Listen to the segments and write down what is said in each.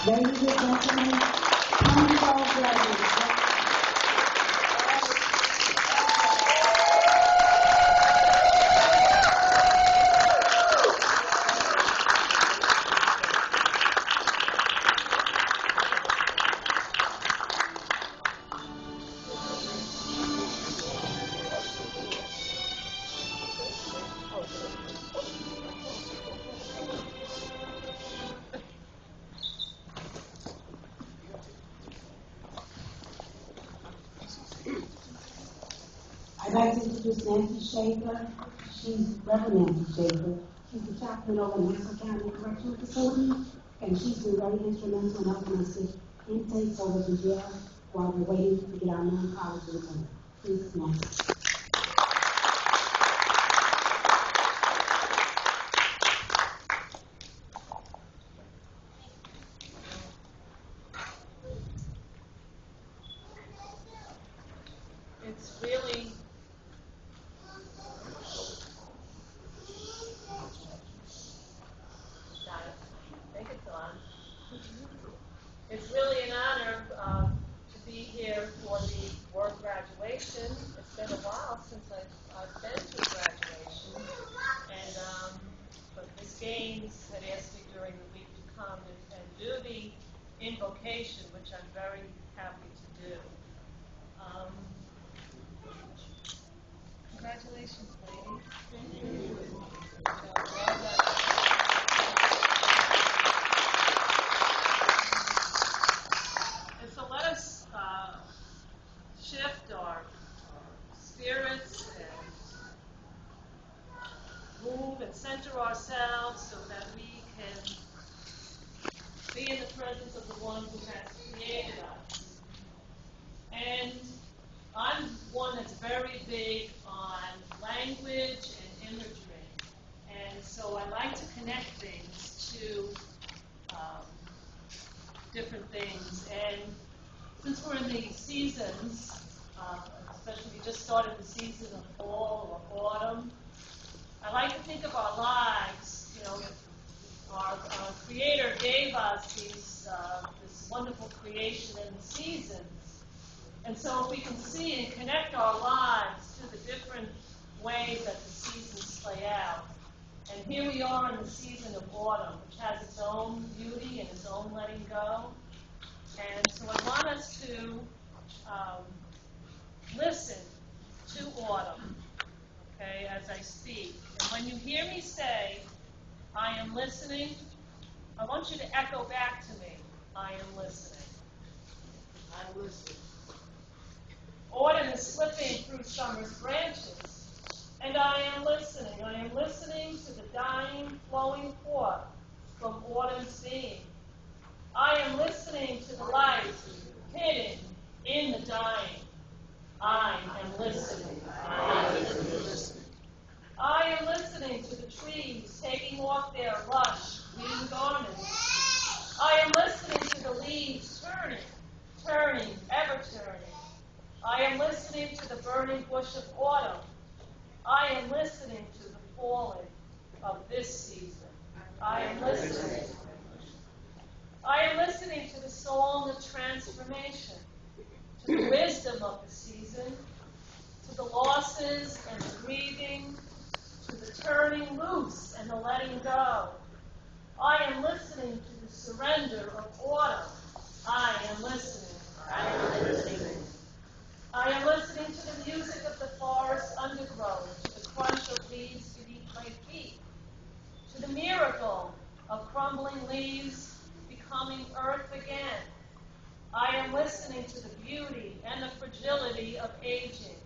Ladies and gentlemen, untold graduates. I'd like to introduce Nancy Schaefer. She's Reverend Nancy Schaefer. She's the chaplain over in Hempstead County Correctional Facility, and she's been very instrumental in helping us get intakes over to jail while we're waiting to get our non-college return. Please, Nancy. It's really It's really an honor to be here for the WORC graduation. It's been a while since I've been to graduation, and but Ms. Gaines had asked me during the week to come and do the invocation, which I'm very happy to do. Congratulations, ladies. Thank you. And so let us shift our spirits and move and center ourselves so that we can be in the presence of the one who has created us. And I'm one that's very big on language and imagery. And so I like to connect things to different things. And since we're in the seasons, especially we just started the season of fall or autumn, I like to think of our lives. You know, our Creator gave us this wonderful creation and the seasons. And so if we can see and connect our lives to the different ways that the seasons play out. And here we are in the season of autumn, which has its own beauty and its own letting go. And so I want us to listen to autumn, okay, as I speak. And when you hear me say, I am listening, I want you to echo back to me, I am listening. I listen. Autumn is slipping through summer's branches, and I am listening. I am listening to the dying flowing forth from autumn's being. I am listening to the light hidden in the dying. I am listening. I am listening. I am listening to the trees taking off their lush green garments. I am listening to the leaves turning, ever turning. I am listening to the burning bush of autumn. I am listening to the falling of this season. I am listening. I am listening to the song of transformation, to the wisdom of the season, to the losses and the grieving, to the turning loose and the letting go. I am listening to the surrender of autumn. I am listening. I am listening. I am listening to the music of the forest undergrowth, to the crunch of leaves beneath my feet, to the miracle of crumbling leaves becoming earth again. I am listening to the beauty and the fragility of aging.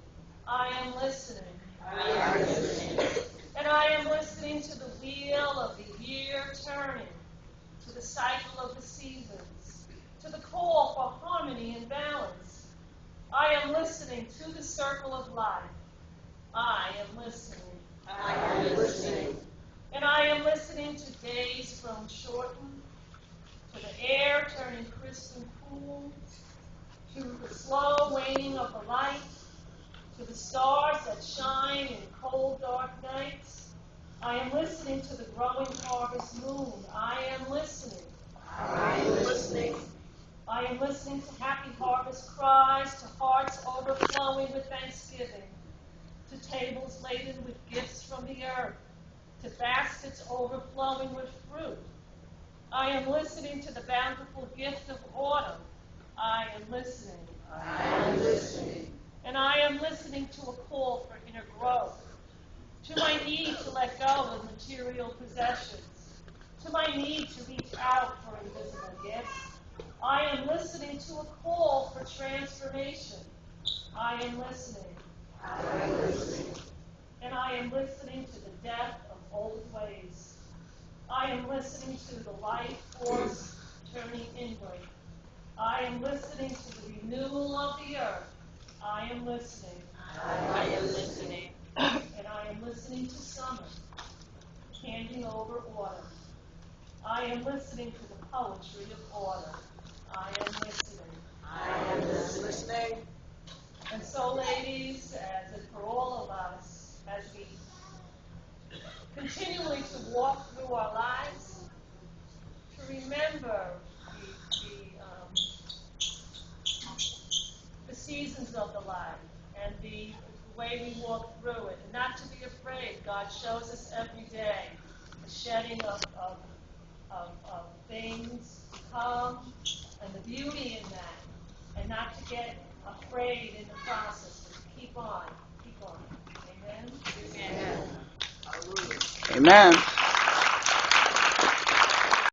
I am listening. I am listening. And I am listening to the wheel of the year turning, to the cycle of the seasons, to the call for harmony and balance. I am listening to the circle of life. I am listening. I am listening. And I am listening to days grown shortened, to the air turning crisp and cool, to the slow waning of the light, to the stars that shine in cold, dark nights. I am listening to the growing harvest moon. I am listening. I am listening. I am listening to happy harvest cries, to hearts overflowing with thanksgiving, to tables laden with gifts from the earth, to baskets overflowing with fruit. I am listening to the bountiful gift of autumn. I am listening. I am listening. And I am listening to a call for inner growth, to my need to let go of material possessions, to my need to reach out for invisible gifts. I am listening to a call for transformation. I am listening. I am listening. And I am listening to the death of old ways. I am listening to the life force turning inward. I am listening to the renewal of the earth. I am listening. I am listening. And I am listening to summer, handing over autumn. I am listening to the poetry of autumn. I am listening. I am listening. And so, ladies, as and for all of us, as we continually to walk through our lives, to remember the seasons of the life and the way we walk through it, and not to be afraid. God shows us every day the shedding of things to come and the beauty in that, and not to get afraid in the process, but to keep on. Amen? Amen. Amen.